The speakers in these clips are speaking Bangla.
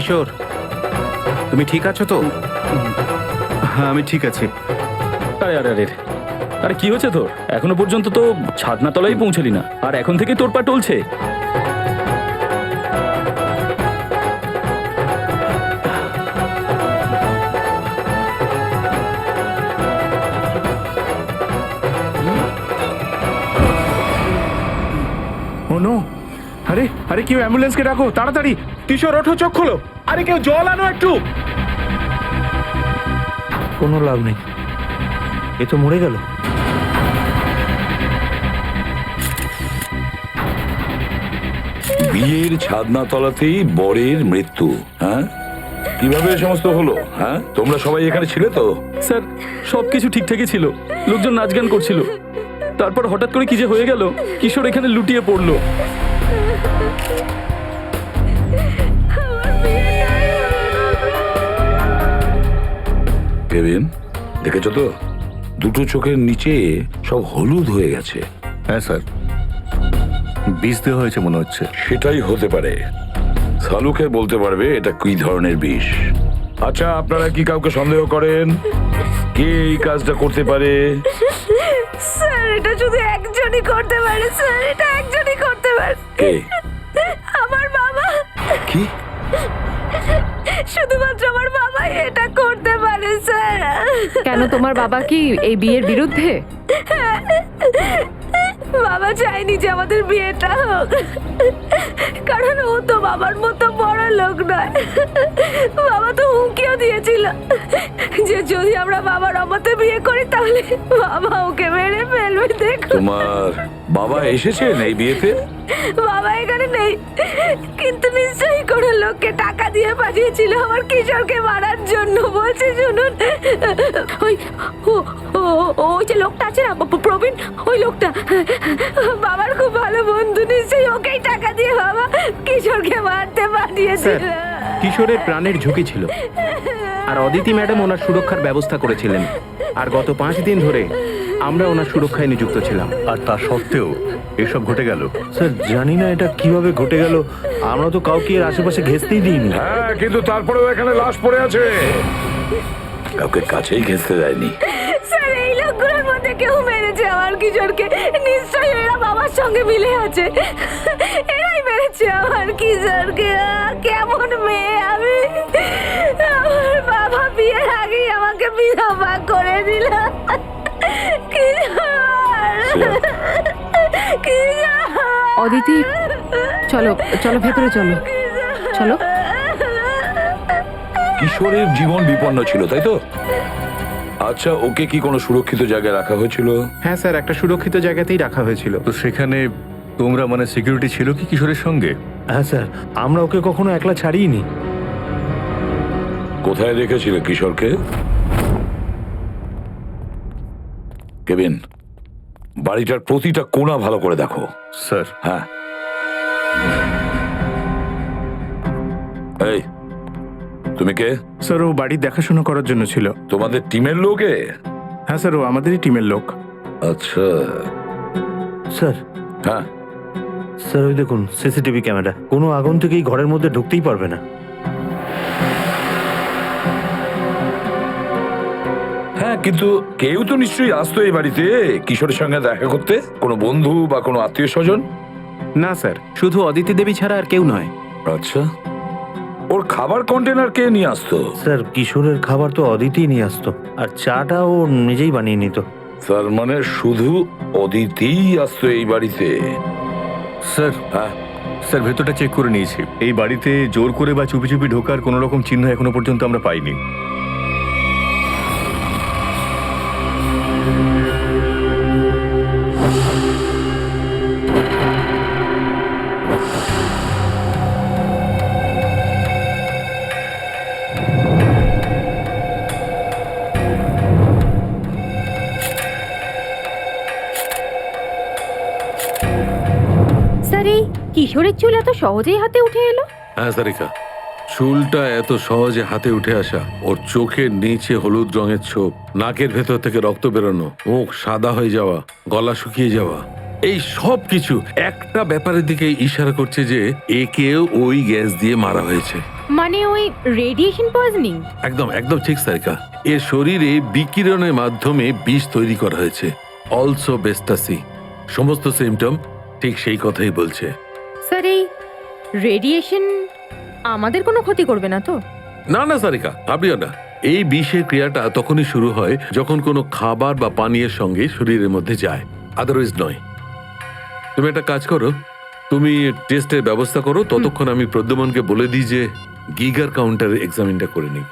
কিশোর, তুমি ঠিক আছো তো? হ্যাঁ, আমি ঠিক আছি। আরে আরে আরে আরে কি হয়েছে তোর? এখনো পর্যন্ত তো ছাদনা তলায় পৌঁছালি না, আর এখন থেকে তোর পা টলছে। ও নো! আরে আরে, কেউ অ্যাম্বুলেন্সকে ডাকো তাড়াতাড়ি। কিশোর, ওঠো, চোখ খোলো। আরে কেউ জল আনো একটু। কোনো লাভ নেই, এ তো মরে গেল। বিয়ের ছাদনা তলাতেই বরের মৃত্যু। হ্যাঁ, কিভাবে এ সমস্ত হলো? হ্যাঁ, তোমরা সবাই এখানে ছিলে তো? স্যার, সবকিছু ঠিকঠাকই ছিল, লোকজন নাচ গান করছিল। তারপর হঠাৎ করে কি যে হয়ে গেল, কিশোর এখানে লুটিয়ে পড়লো। কেভিন, দেখেছো তো, দুটো চোখের নিচে সব হলুদ হয়ে গেছে। হ্যাঁ স্যার, বিষ দেওয়া হয়েছে মনে হচ্ছে। সেটাই হতে পারে। সালুকে বলতে পারবে এটা কি ধরনের বিষ। আচ্ছা, আপনারা কি কাউকে সন্দেহ করেন? কে এই কাজটা করতে পারে? স্যার, এটা শুধু একজনই করতে পারে স্যার, এটা একজনই করতে পারে। কে? আমার বাবা। কি? শুধুমাত্র আমার বাবাই এটা করতে পারে স্যার। কেন, তোমার বাবা কি এই বিয়ের বিরুদ্ধে? বাবা চায়নি যে আমাদের বিয়েটা হোক, কারণ ও তো বাবার মতো বড় লোক নয়। বাবা তো হুমকিও দিয়েছিল যে যদি আমরা বাবার অমতে বিয়ে করি তাহলে বাবা ওকে মেরে ফেলবে। দেখো, তোমার বাবা এসেছেন এই বিয়েতে? বাবা এখানে নেই, কিন্তু নিশ্চয়ই কোনো লোককে টাকা দিয়ে পাঠিয়েছিল আমার কিশোরকে মারার জন্য। বলছে শুনুন, ওই ওই যে লোকটা আছে না, প্রবীণ, ওই লোকটা বাবার খুব ভালো বন্ধু। নিশ্চয়ই ওকেই টাকা দিয়ে বাবা কিশোরকে মারতে পাঠিয়েছিল। কিশোরের প্রাণের ঝুঁকি ছিল, আর অদিতি ম্যাডাম ওনার সুরক্ষার ব্যবস্থা করেছিলেন। আর গত 5 দিন ধরে আমরা ওনার সুরক্ষায় নিযুক্ত ছিলাম। আর তা সত্ত্বেও এসব ঘটে গেল। স্যার, জানি না এটা কিভাবে ঘটে গেল, আমরা তো কাউকে এর আশেপাশে ঘেঁচতেই দিইনি। হ্যাঁ, কিন্তু তারপরেও এখানে লাশ পড়ে আছে। কাউকে কাছেই ঘেঁচতে দেয়নি। স্যার, এই লোকগুলোর মধ্যে কেউ মেরেছে আমার কিশোরকে। নিশ্চয়ই এরা বাবার সঙ্গে মিলে আছে। এরাই মেরেছে আমার কিশোরকে। কেমন মেয়ে আমি! আমার বাবা বিয়ের আগেই আমাকে বিধবা করে দিল। অদিতি, চলো চলো, ভেতরে চলো, চলো। কিশোরের জীবন বিপন্ন ছিল, তাই তো? আচ্ছা, ওকে কি কোনো সুরক্ষিত জায়গায় রাখা হয়েছিল? হ্যাঁ স্যার, একটা সুরক্ষিত জায়গাতেই রাখা হয়েছিল। তো সেখানে তোমরা মানে সিকিউরিটি ছিল কি কিশোরের সঙ্গে? হ্যাঁ স্যার, আমরা ওকে কখনো একলা ছাড়িনি। কোথায় রেখেছিলে কিশোরকে? কেভিন, বাড়িটার প্রতিটা কোণা ভালো করে দেখো। স্যার, হ্যাঁ। এই, তুমি কে? স্যার, ও বাড়ির দেখাশোনা করার জন্য ছিল। তোমাদের টিমের লোকে? হ্যাঁ স্যার, ও আমাদেরই টিমের লোক। আচ্ছা। স্যার, হ্যাঁ, স্যার ওই দেখুন সিসিটিভি ক্যামেরা, কোনো আগুন থেকে এই ঘরের মধ্যে ঢুকতেই পারবে না। হ্যাঁ, কিন্তু কেউ তো নিশ্চয়ই আসতো এই বাড়িতে কিশোরের সঙ্গে দেখা করতে, কোনো বন্ধু বা কোনো আত্মীয় স্বজন? না স্যার, শুধু অদিতি দেবী ছাড়া আর কেউ নয়। আচ্ছা, ওর খাবার কন্টেনার কে নিয়ে আসতো? স্যার, কিশোরের খাবার তো অদিতি নিয়ে আসতো, আর চাটা ও নিজেই বানিয়ে নিত। তার মানে শুধু অদিতিই আসতো এই বাড়িতে? স্যার, হ্যাঁ, স্যার ভেতরটা চেক করে নিয়েছি। এই বাড়িতে জোর করে বা চুপি চুপি ঢোকার কোনো রকম চিহ্ন এখনো পর্যন্ত আমরা পাইনি। স্যার, এই কিশোরের চুল এত সহজেই হাতে উঠে এলো? হ্যাঁ সারিকা, চুলটা এত সহজে হাতে উঠে আসা, ওর চোখের নিচে হলুদ রঙের ছোপ, নাকের ভেতর থেকে রক্ত বেরোনো, মুখ সাদা হয়ে যাওয়া, গলা শুকিয়ে যাওয়া, এই সব কিছু একটা ব্যাপারের দিকে ইশারা করছে যে একেও ওই গ্যাস দিয়ে মারা হয়েছে। মানে ওই রেডিয়েশন পয়জনিং? একদম একদম ঠিক সারিকা, এর শরীরে বিকিরণের মাধ্যমে বিষ তৈরি করা হয়েছে, অলসো বেস্টাসি। সমস্ত সিমটম ঠিক সেই কথাই বলছে। স্যার এই রেডিয়েশন আমাদের কোনো ক্ষতি করবে না তো? না না সারিকা, ভাবিও না। এই বিষের ক্রিয়াটা তখনই শুরু হয় যখন কোনো খাবার বা পানীয়ের সঙ্গে শরীরের মধ্যে যায়, আদারওয়াইজ নয়। তুমি একটা কাজ করো, তুমি টেস্টের ব্যবস্থা করো, ততক্ষণ আমি প্রদ্যুমনকে বলে দিই যে গিগার কাউন্টারের এক্সামিনটা করে নিক।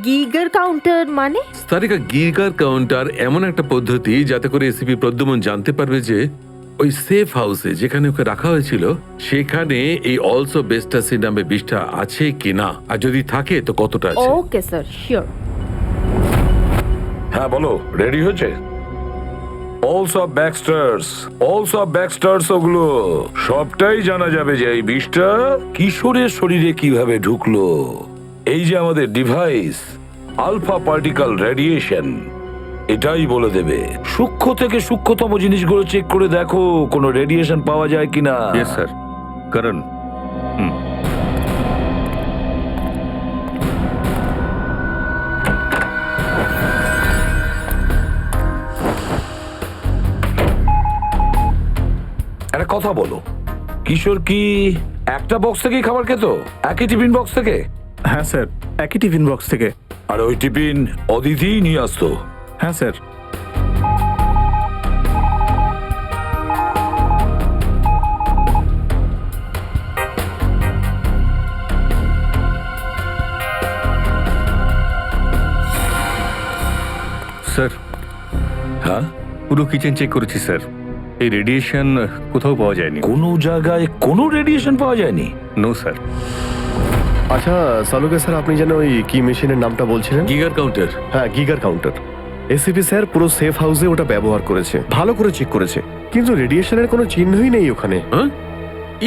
গিগার কাউন্টার মানে? সারিকা, গিগার কাউন্টার এমন একটা পদ্ধতি যাতে করে এসিপি প্রদ্যুমন জানতে পারবে যে ওই সেফ হাউসে যেখানে ওকে রাখা হয়েছিল সেখানে এই অলসো বেস্টাসি নামে বিষটা আছে কিনা, আর যদি থাকে তো কতটা আছে। Okay sir, sure. হ্যাঁ বলো, রেডি হয়েছে? অলসো ব্যাকস্টার্স ওগুলো সবটাই জানা যাবে যে এই বিষটা কিশোরের শরীরে কিভাবে ঢুকলো। এই যে আমাদের ডিভাইস আলফা পার্টিকেল রেডিয়েশন, এটাই বলে দেবে। সূক্ষ্ম থেকে সূক্ষ্মতম জিনিসগুলো চেক করে দেখো কোনো রেডিয়েশন পাওয়া যায় কিনা। Yes sir. করণ, একটা কথা বলো, কিশোর কি একটা বক্স থেকেই খাবার খেত? একই টিফিন বক্স থেকে? হ্যাঁ স্যার, একই টিফিন বক্স থেকে। আর ওই টিফিন অদিতিই নিয়ে আসতো? হ্যাঁ স্যার। স্যার হ্যাঁ, পুরো কিচেন চেক করেছি স্যার, এই রেডিয়েশন কোথাও পাওয়া যায়নি। কোনো জায়গায় কোনো রেডিয়েশন পাওয়া যায়নি? No sir. আচ্ছা সালুকে স্যার, আপনি যেন ওই কি মেশিনের নামটা বলছিলেন? গিগার কাউন্টার। হ্যাঁ, গিগার কাউন্টার। এসিপি স্যার পুরো সেফ হাউসে ওটা ব্যবহার করেছে, ভালো করে চেক করেছে, কিন্তু রেডিয়েশনের কোনো চিহ্নই নেই ওখানে। হ্যাঁ,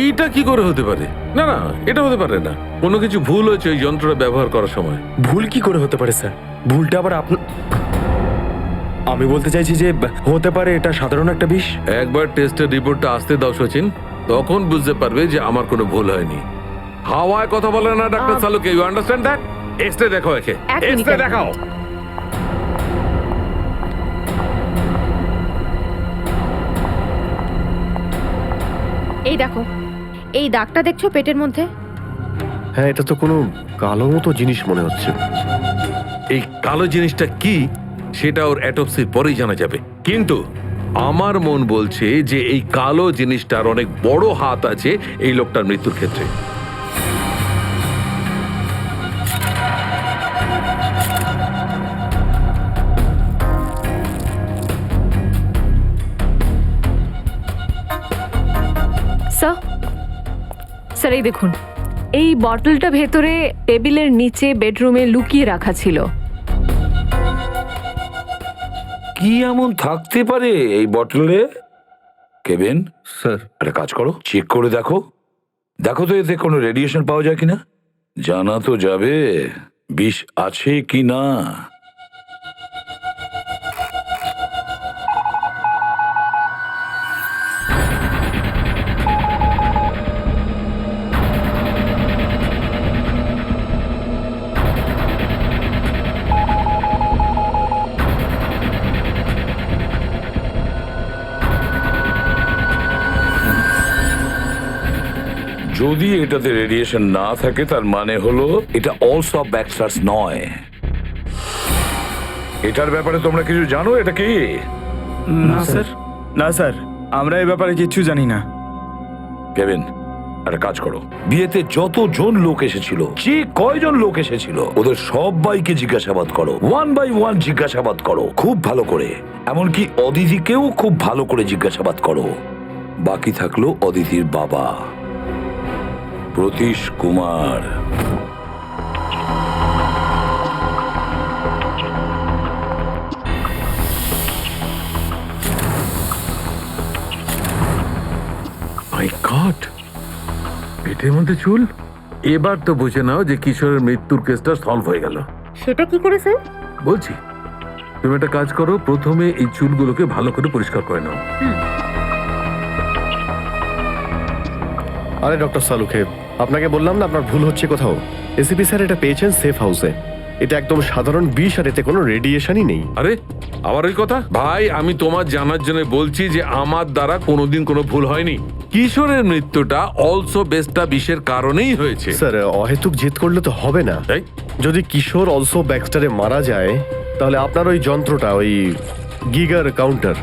এটা কি করে হতে পারে? না না, এটা হতে পারে না। কোনো কিছু ভুল হয়েছে ওই যন্ত্রটা ব্যবহার করার সময়। ভুল কি করে হতে পারে স্যার? ভুলটা আবার আমি বলতে চাইছি যে হতে পারে এটা সাধারণ একটা বিষ। একবার টেস্টের রিপোর্টটা আসতে দাও সচিন, তখন বুঝতে পারবে যে আমার কোনো ভুল হয়নি। হাওয়ায় কথা বলে না ডাক্তার সালুকে, ইউ আন্ডারস্ট্যান্ড দ্যাট? এক্সরে দেখাও একে, এক মিনিট, এক্সরে এক দেখাও। এই দেখো, এই দাগটা দেখছো পেটের মধ্যে? হ্যাঁ, এটা তো কোনো কালো মতো জিনিস মনে হচ্ছে। এই কালো জিনিসটা কি সেটা ওর অ্যাটপসির পরেই জানা যাবে, কিন্তু আমার মন বলছে যে এই কালো জিনিসটার অনেক বড় হাত আছে এই লোকটার মৃত্যুর ক্ষেত্রে। স্যার এই দেখুন, এই বটলটা ভেতরে টেবিলের নিচে বেডরুমে লুকিয়ে রাখা ছিল। কি এমন থাকতে পারে এই বটলে? কেবিন স্যার, একটা কাজ করো, চেক করে দেখো, দেখো তো এতে কোনো রেডিয়েশন পাওয়া যায় কিনা। জানা তো যাবে বিষ আছে কি না। যদি এটাতে রেডিয়েশন না থাকে তার মানে হলো এটা অলসো ব্যাকস্টার্স নয়। এটার ব্যাপারে তোমরা কিছু জানো? এটা কি? না স্যার, না স্যার, আমরা এই ব্যাপারে কিচ্ছু জানি না। কেভিন, একটা কাজ করো, বিয়েতে যতজন লোক এসেছিল, যে কয়জন লোক এসেছিল, ওদের সবাইকে জিজ্ঞাসাবাদ করো, 1 by 1 জিজ্ঞাসাবাদ করো, খুব ভালো করে। এমনকি অদিতিকেও খুব ভালো করে জিজ্ঞাসাবাদ করো। বাকি থাকলো অদিতির বাবা প্রতীশ কুমার। মাই গড, পেটের মধ্যে চুল! এবার তো বুঝে নাও যে কিশোরের মৃত্যুর কেসটা সলভ হয়ে গেল। সেটা কি করে স্যার? বলছি, তুমি একটা কাজ করো, প্রথমে এই চুলগুলোকে ভালো করে পরিষ্কার করে নাও। আরে ডক্টর সালুকে, আপনাকে বললাম না আপনার ভুল হচ্ছে কোথাও। এসিপি স্যার এটা পেয়েছেন সেফ হাউসে। এটা একদম সাধারণ বিষ আর এতে কোনো রেডিয়েশনই নেই। আরে আবার ওই কথা ভাই, আমি তোমার জানার জন্য বলছি যে আমার দ্বারা কোনোদিন কোনো ভুল হয়নি। কিশোরের মৃত্যুটা অলসো বেস্টা বিষের কারণেই হয়েছে। স্যার অহেতুক জেদ করলে তো হবে না। তাই যদি কিশোর অলসো ব্যাক্সটারে মারা যায় তাহলে আপনার ওই যন্ত্রটা, ওই গিগার কাউন্টার,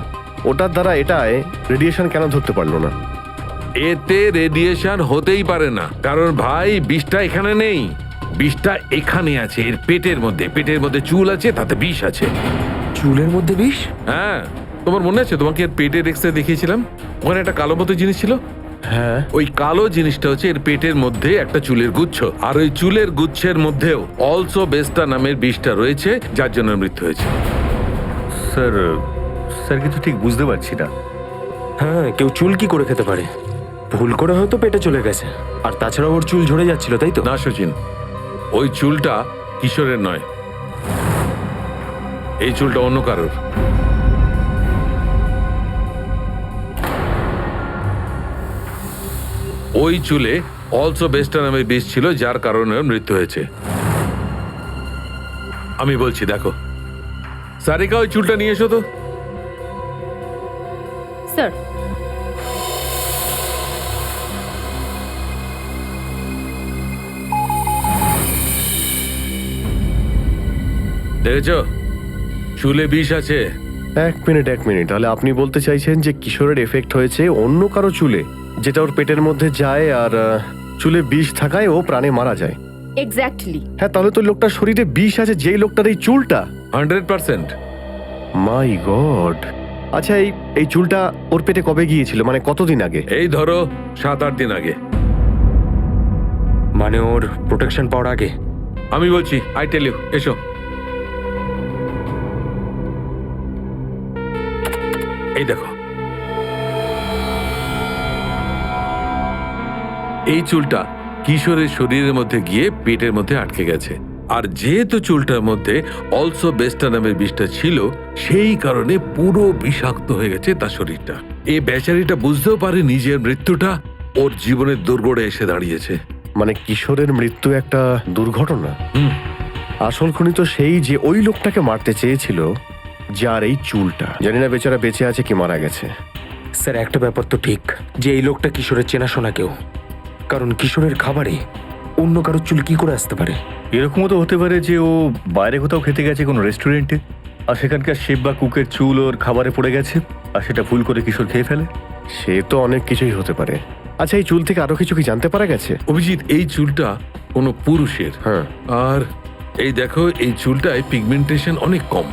ওটার দ্বারা এটায় রেডিয়েশন কেন ধরতে পারলো না? এতে রেডিয়েশন হতেই পারে না, কারণ ভাই বিষটা এখানে নেই, বিষটা এখানে আছে, এর পেটের মধ্যে। পেটের মধ্যে চুল আছে, তাতে বিষ আছে। চুলের মধ্যে বিষ? হ্যাঁ, তোমার মনে আছে তোমাকে এর পেটের এক্সরে দেখিয়েছিলাম? ওখানে একটা কালো মতো জিনিস ছিল। হ্যাঁ, ওই কালো জিনিসটা হচ্ছে এর পেটের মধ্যে একটা চুলের গুচ্ছ, আর ওই চুলের গুচ্ছের মধ্যেও অলসো বেস্টা নামের বিষটা রয়েছে, যার জন্য মৃত্যু হয়েছে। স্যার স্যার কিছু ঠিক বুঝতে পারছি না। হ্যাঁ, কেউ চুল কি করে খেতে পারে? ভুল করে হয়তো পেটে চলে গেছে। আর তাছাড়া ওর চুল ঝরে যাচ্ছিল, তাই তো? না সচিন, ওই চুলটা কিশোরের নয়, এই চুলটা অন্য কারোর। ওই চুলে অলসো বেস্টা নামের বিষ ছিল, যার কারণে ওর মৃত্যু হয়েছে। আমি বলছি, দেখো সারিকা, ওই চুলটা নিয়ে এসো তো। স্যার। দেখেছ, চুলে বিষ আছে। এক মিনিট। তাহলে আপনি বলতে চাইছেন যে কিশোরের এফেক্ট হয়েছে অন্য কারো চুলে, যেটা ওর পেটের মধ্যে যায়, আর চুলে বিষ থাকায় ও প্রাণে মারা যায়। এক্স্যাক্টলি। হ্যাঁ, তাহলে তো লোকটার শরীরে বিষ আছে, যেই লোকটার এই চুলটা। 100%। মাই গড। আচ্ছা, এই চুলটা ওর পেটে কবে গিয়েছিল, মানে কতদিন আগে? এই ধরো 7-8 দিন আগে। মানে ওর প্রোটেকশন পাওয়ার আগে? আমি বলছি, আই টেল ইউ, এসো। এই দেখো, এই চুলটা কিশোরের শরীরের মধ্যে গিয়ে পেটের মধ্যে আটকে গেছে, আর যেহেতু চুলটার মধ্যে অলসো বেস্টা নামের বিষটা ছিল, সেই কারণে পুরো বিষাক্ত হয়ে গেছে তার শরীরটা। এই বেচারিটা বুঝতেও পারে নিজের মৃত্যুটা ওর জীবনের দুর্গড়ে এসে দাঁড়িয়েছে। মানে কিশোরের মৃত্যু একটা দুর্ঘটনা? আসল খুনি তো সেই যে ওই লোকটাকে মারতে চেয়েছিল, যার এই চুলটা। জানি না বেচারা বেঁচে আছে কি মারা গেছে। স্যার, একটা ব্যাপার তো ঠিক যে এই লোকটা কিশোরের চেনাশোনা কেউ, কারণ কিশোরের খাবারে অন্য কারোর চুল কি করে আসতে পারে? এরকমও তো হতে পারে যে ও বাইরে কোথাও খেতে গেছে কোনো রেস্টুরেন্টে, আর সেখানকার শেফ বা কুকের চুল ওর খাবারে পড়ে গেছে, আর সেটা ভুল করে কিশোর খেয়ে ফেলে। সে তো অনেক কিছুই হতে পারে। আচ্ছা, এই চুল থেকে আরো কিছু কি জানতে পারা গেছে? অভিজিৎ, এই চুলটা কোনো পুরুষের। হ্যাঁ। আর এই দেখো, এই চুলটায় পিগমেন্টেশন অনেক কম।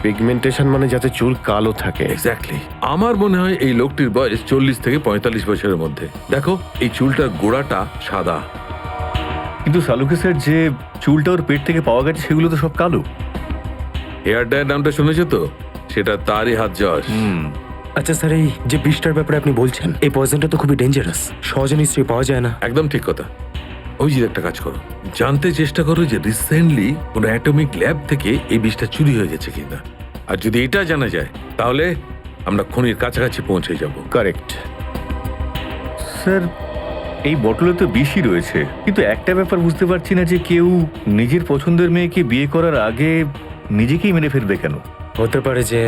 পিগমেন্টেশন মানে যাতে চুল কালো থাকে? এক্স্যাক্টলি। আমার মনে হয় এই লোকটির বয়স 40 থেকে 45 বছরের মধ্যে। দেখো, এই চুলটার গোড়াটা সাদা। কিন্তু সালুকে স্যার, যে চুলটা ওর পেট থেকে পাওয়া গেছে সেগুলো তো সব কালো। হেয়ার ডায়ার নামটা শুনেছো তো? সেটা তারই হাত যশ। আচ্ছা স্যার, এই যে বিষটার ব্যাপারে আপনি বলছেন, এই পয়জনটা তো খুবই ডেঞ্জারাস, সহজে নিশ্চয়ই পাওয়া যায় না। একদম ঠিক কথা। অভিজিৎ, একটা কাজ করো, জানতে চেষ্টা করো যে রিসেন্টলি কোনো অ্যাটমিক ল্যাব থেকে এই বিষটা চুরি হয়ে গেছে কিনা। আর যদি এটা জানা যায়, তাহলে আমরা খুনির কাছাকাছি পৌঁছে যাব। কারেক্ট। স্যার, এই বটলে তো বিষই রয়েছে, কিন্তু একটা ব্যাপার বুঝতে পারছি না যে কেউ নিজের পছন্দের মেয়েকে বিয়ে করার আগে নিজেকেই মেরে ফেলবে কেন? হতে পারে যে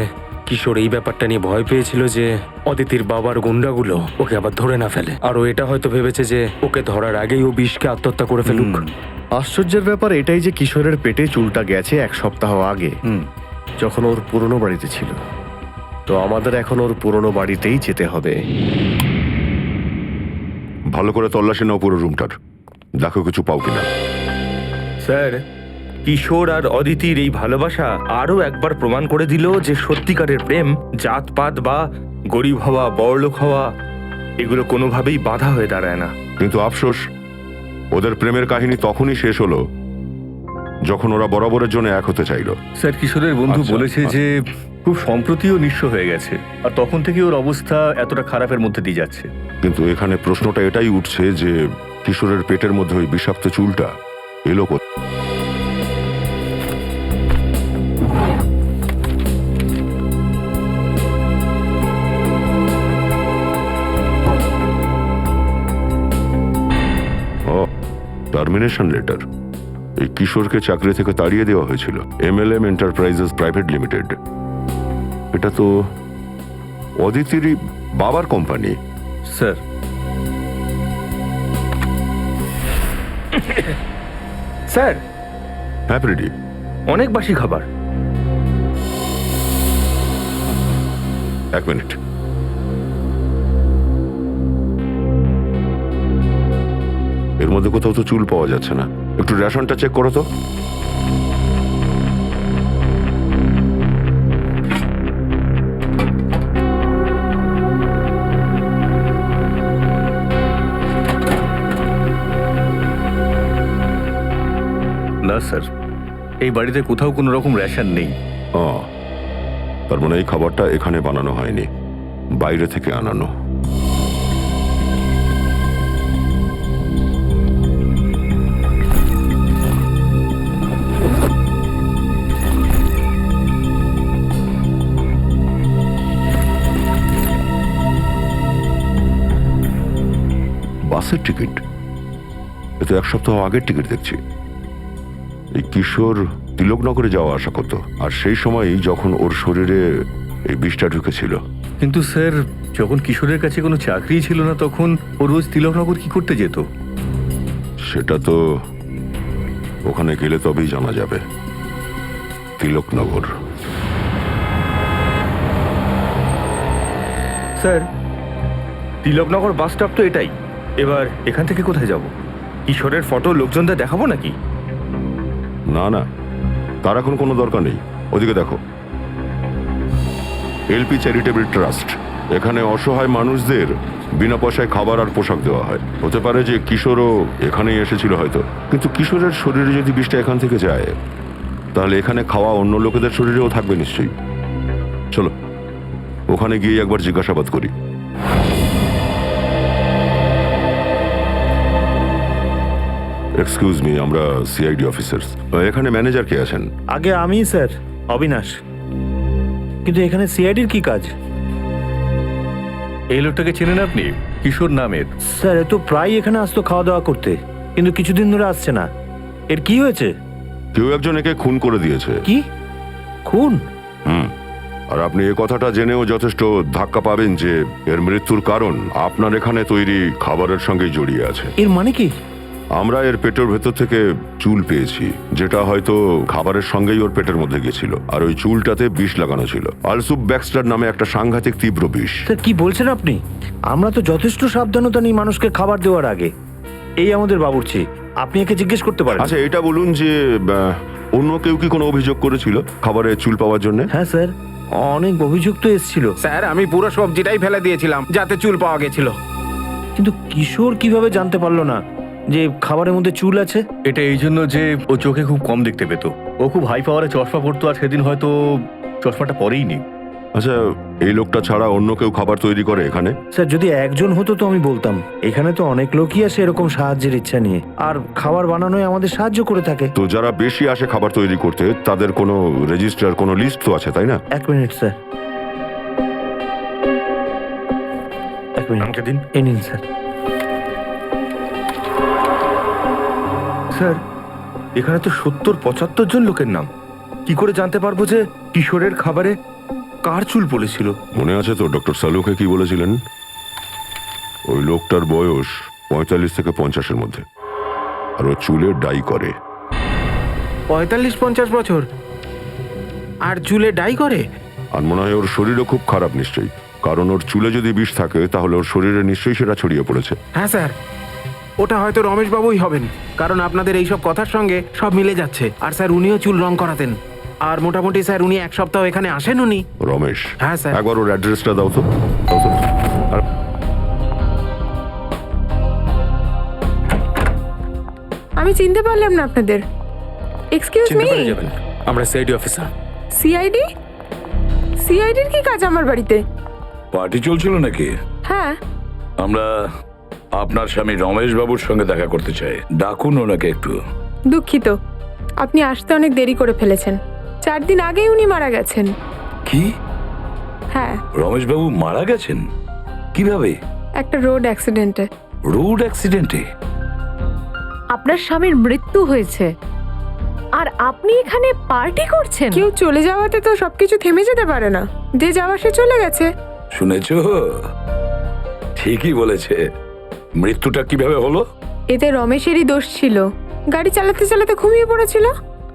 কিশোর এই ব্যাপারটা নিয়ে ভয় পেয়েছিল যে অদিতির বাবার গুন্ডাগুলো ওকে আবার ধরে না ফেলে, আর ও এটা হয়তো ভেবেছে যে ওকে ধরার আগেই ও বিষকে আত্মহত্যা করে ফেলুক। আশ্চর্যের ব্যাপার এটাই যে কিশোরের পেটে চুলটা গেছে 1 সপ্তাহ আগে, যখন ওর পুরনো বাড়িতে ছিল। তো আমাদের এখন ওর পুরনো বাড়িতেই যেতে হবে। ভালো করে তল্লাশি নাও পুরো রুমটার, দেখো কিছু পাও কিনা। স্যার, কিশোর আর অদিতির এই ভালোবাসা আরো একবার প্রমাণ করে দিল যে সত্যিকারের প্রেম জাতপাত বা গরিব হওয়া, বড়লোক হওয়া, এগুলো কোনোভাবেই বাধা হয়ে দাঁড়ায় না। কিন্তু আফসোস, ওদের প্রেমের কাহিনী তখনই শেষ হলো যখন ওরা বরাবরের জন্য এক হতে চাইলো। স্যার, কিশোরের বন্ধু আচ্ছা, বলেছে যে খুব সম্প্রতিও নিঃস্ব হয়ে গেছে, আর তখন থেকে ওর অবস্থা এতটা খারাপের মধ্যে দিয়ে যাচ্ছে। কিন্তু এখানে প্রশ্নটা এটাই উঠছে যে কিশোরের পেটের মধ্যে ওই বিষাক্ত চুলটা এলো কোথা? Termination letter. এই কিশোরকে চাকরি থেকে তাড়িয়ে দেওয়া হয়েছিল MLM এন্টারপ্রাইজেস প্রাইভেট লিমিটেড। এটা তো অদিতিরই বাবার কোম্পানি। স্যার, স্যার হ্যাঁ প্রেডি, অনেক বাসি খাবার। এক মিনিট। এর মধ্যে কোথাও তো চুল পাওয়া যাচ্ছে না, একটু রেশনটা চেক করো তো। না স্যার, এই বাড়িতে কোথাও কোনো রকম রেশন নেই। তার মানে এই খাবারটা এখানে বানানো হয়নি, বাইরে থেকে আনানো। বাসের টিকিট, এ তো 1 সপ্তাহ আগের টিকিট দেখছি। এই কিশোর তিলকনগরে যাওয়া আসা করতো, আর সেই সময়ই যখন ওর শরীরে এই বিষটা ঢুকেছিল। কিন্তু স্যার, যখন কিশোরের কাছে কোনো চাকরি ছিল না তখন ও রোজ তিলকনগর কি করতে যেত? সেটা তো ওখানে গেলে তবেই জানা যাবে। Tilaknagar. Sir, Tilaknagar bus stop তো এটাই। এবার এখান থেকে কোথায় যাব? কিশোরের ফটো লোকজনদের দেখাবো নাকি? না না, তার এখন কোনো দরকার নেই। ওদিকে দেখো, LP চ্যারিটেবল ট্রাস্ট। এখানে অসহায় মানুষদের বিনা পয়সায় খাবার আর পোশাক দেওয়া হয়। হতে পারে যে কিশোরও এখানেই এসেছিল হয়তো, কিন্তু কিশোরের শরীরে যদি বিষটা এখান থেকে যায়, তাহলে এখানে খাওয়া অন্য লোকেদের শরীরেও থাকবে নিশ্চয়ই। চলো ওখানে গিয়ে একবার জিজ্ঞাসাবাদ করি। এক্সকিউজ মি, আমরা CID অফিসার্স। এখানে ম্যানেজার কে আছেন? আগে আমি স্যার, অবিনাশ। কিন্তু এখানে CIDর কি কাজ? এই লোকটাকে চেনেন আপনি? কিশোর নামের। স্যার, এ তো প্রায় এখানে আসতো খাওয়া দাওয়া করতে, কিন্তু কিছুদিন ধরে আসছে না। এর কি হয়েছে? কেউ একজন একে খুন করে দিয়েছে। কি খুন? আর আপনি এ কথাটা জেনেও যথেষ্ট ধাক্কা পাবেন যে এর মৃত্যুর কারণ আপনার এখানে তৈরি খাবারের সঙ্গে জড়িয়ে আছে। এর মানে কি? আমরা এর পেটের ভেতর থেকে চুল পেয়েছি, যেটা হয়তো খাবারের সঙ্গেই ওর পেটের মধ্যে গেছিল, আর ওই চুলটাতে বিষ লাগানো ছিল। আলসুপ ব্যাক্সটার নামে একটা সাংঘাতিক তীব্র বিষ। স্যার, কি বলছেন আপনি? আমরা তো যথেষ্ট সাবধানতা নিই মানুষকে খাবার দেওয়ার আগে। এই আমাদের বাবুর্চি, আপনি একে জিজ্ঞেস করতে পারেন। আচ্ছা, এটা বলুন যে অন্য কেউ কি কোনো অভিযোগ করেছিল খাবারে চুল পাওয়ার জন্য? হ্যাঁ স্যার, অনেক অভিযোগ তো এসেছিল। স্যার, আমি পুরো সবজিটাই ফেলে দিয়েছিলাম যাতে চুল পাওয়া গেছিল। কিন্তু কিশোর কিভাবে জানতে পারলো না যে খাবারের মধ্যে চুল আছে? এটা এই জন্য যে ও চোখে খুব কম দেখতে পেত। ও খুব হাই পাওয়ারে চশমা পরতো, আর সেদিন হয়তো চশমাটা পরেই নি। আচ্ছা, এই লোকটা ছাড়া অন্য কেউ খাবার তৈরি করে এখানে? স্যার, যদি একজন হতো তো আমি বলতাম। এখানে তো অনেক লোকই আসে এরকম সাহায্যের ইচ্ছা নিয়ে, আর খাবার বানানোয় আমাদের সাহায্য করে থাকে। তো যারা বেশি আসে খাবার তৈরি করতে, তাদের কোনো রেজিস্টার, কোনো লিস্ট তো আছে, তাই না? 1 মিনিট স্যার, 1 মিনিট। আমাকে দিন। এই নিন স্যার। স্যার, এখানে তো 70-75 জন লোকের নাম। কি করে জানতে পারবো যে কিশোরের খাবারে কার চুল পড়েছিল? মনে আছে তো ডক্টর সালুকে কি বলেছিলেন? ওই লোকটার বয়স 45 থেকে 50-এর মধ্যে, আর ও চুলে ডাই করে। 45-50 বছর আর চুলে ডাই করে? আর মনে হয় ওর শরীরও খুব খারাপ নিশ্চয়ই, কারণ ওর চুলে যদি বিষ থাকে তাহলে ওর শরীরে নিশ্চয়ই সেটা ছড়িয়ে পড়েছে। হ্যাঁ স্যার, ওটা হয়তো রমেশ বাবুই হবেন, কারণ আপনাদের এইসব কথার সঙ্গে সব মিলে যাচ্ছে। আর স্যার, উনিও চুল রং করাতেন। আর মোটামুটি স্যার, উনি 1 সপ্তাহ এখানে আসেন। উনি রমেশ? হ্যাঁ স্যার। একবার ওর অ্যাড্রেসটা দাও তো। আর আমি চিনতে পারলাম না আপনাদের। এক্সকিউজ চিনতে মি, পেরে যাবেন, আমরা CID অফিসার। CID? CIDর কি কাজ আমার বাড়িতে? পার্টি চলছিল নাকি? হ্যাঁ। আমরা আপনার স্বামী রমেশ বাবুর সঙ্গে দেখা করতে চাই, ডাকুন ওনাকে একটু। দুঃখিত, আপনি আসতে অনেক দেরি করে ফেলেছেন। 4 দিন আগেই উনি মারা গেছেন। কি? হ্যাঁ, রমেশ বাবু মারা গেছেন? কিভাবে? একটা রোড অ্যাক্সিডেন্টে। রোড অ্যাক্সিডেন্টে? আপনার স্বামীর মৃত্যু হয়েছে আর আপনি এখানে পার্টি করছেন? কেউ চলে যাওয়াতে তো সবকিছু থেমে যেতে পারে না। যে যাওয়া সে চলে গেছে। শুনেছ? ঠিকই বলেছে। মৃত্যুটা কিভাবে হলো? এতে রমেশেরই দোষ ছিল। গাড়ি চালাতে চালাতে ঘুমিয়ে পড়েছিল।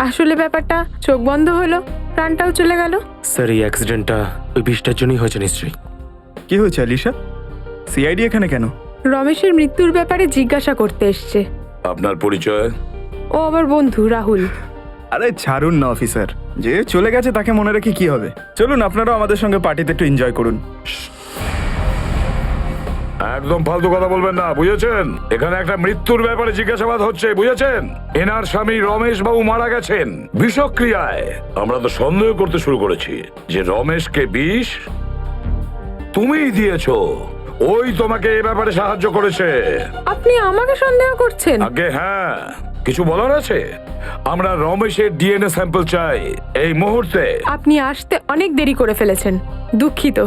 আসলে ব্যাপারটা চোখ বন্ধ হলো, প্রাণটাও চলে গেল। স্যার এই অ্যাক্সিডেন্টটা ওই বিষটার জন্যই হয়েছে নিশ্চয়ই। কি হয়েছে আলিশা? সিআইডি এখানে কেন? রমেশের মৃত্যুর ব্যাপারে জিজ্ঞাসা করতে এসছে। আপনার পরিচয়? ও আমার বন্ধু রাহুল। আরে ছাড়ুন না অফিসার, যে চলে গেছে তাকে মনে রেখে কি হবে? চলুন আপনারাও আমাদের সঙ্গে পার্টিতে একটু এনজয় করুন। একদম ফালতু কথা বলবেন না, বুঝেছেন? এখানে একটা মৃত্যুর ব্যাপারে জিজ্ঞাসাবাদ হচ্ছে, বুঝেছেন? এনার স্বামী রমেশ বাবু মারা গেছেন বিষক্রিয়ায়। আমরা তো সন্দেহ করতে শুরু করেছি যে রমেশকে বিষ তুমিই দিয়েছো। ওই তোমাকে এই ব্যাপারে সাহায্য করেছে। আপনি আমাকে সন্দেহ করছেন? আগে হ্যাঁ, কিছু বলার আছে? আমরা রমেশের ডিএনএ স্যাম্পল চাই এই মুহূর্তে। আপনি আসতে অনেক দেরি করে ফেলেছেন, দুঃখিত।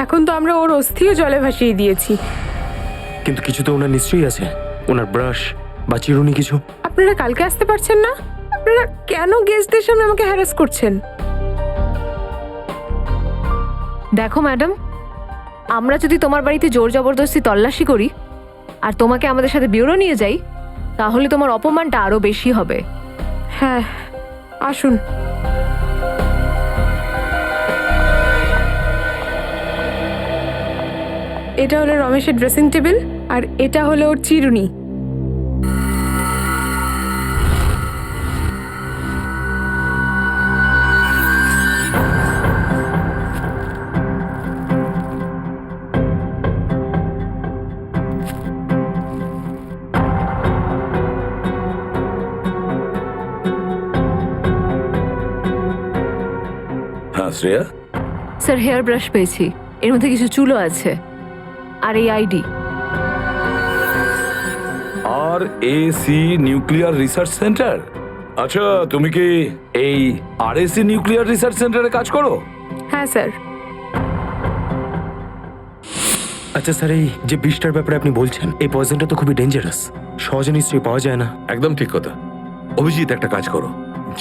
এখন তো আমরা ওর অস্থিও জলে ভাসিয়ে দিয়েছি। কিন্তু কিছু তো ওনার নিশ্চয়ই আছে, ওনার ব্রাশ বা চিরুনি কিছু। আপনারা কালকে আসতে পারছেন না? আপনারা কেন গেস্টদের সামনে আমাকে হ্যারাস করছেন? দেখো ম্যাডাম, আমরা যদি তোমার বাড়িতে জোর জবরদস্তি তল্লাশি করি আর তোমাকে আমাদের সাথে ব্যুরো নিয়ে যাই, তাহলে তোমার অপমানটা আরো বেশি হবে। হ্যাঁ, আসুন। এটা হলো রমেশের ড্রেসিং টেবিল আর এটা হলো ওর চিরুনি। হ্যাঁ শ্রেয়া, স্যার, হেয়ার ব্রাশ পেয়েছি, এর মধ্যে কিছু চুলও আছে, আর এই আইডি। আর এসি নিউক্লিয়ার রিসার্চ সেন্টার। আচ্ছা, তুমি কি এই আরএসি নিউক্লিয়ার রিসার্চ সেন্টারে কাজ করো? হ্যাঁ স্যার। আচ্ছা স্যার, এই যে বিষটার ব্যাপারে আপনি বলছেন, এই পয়জনটা তো খুবই ডেঞ্জারাস, সহজে নিশ্চয়ই পাওয়া যায় না। একদম ঠিক কথা। অভিজিৎ, একটা কাজ করো,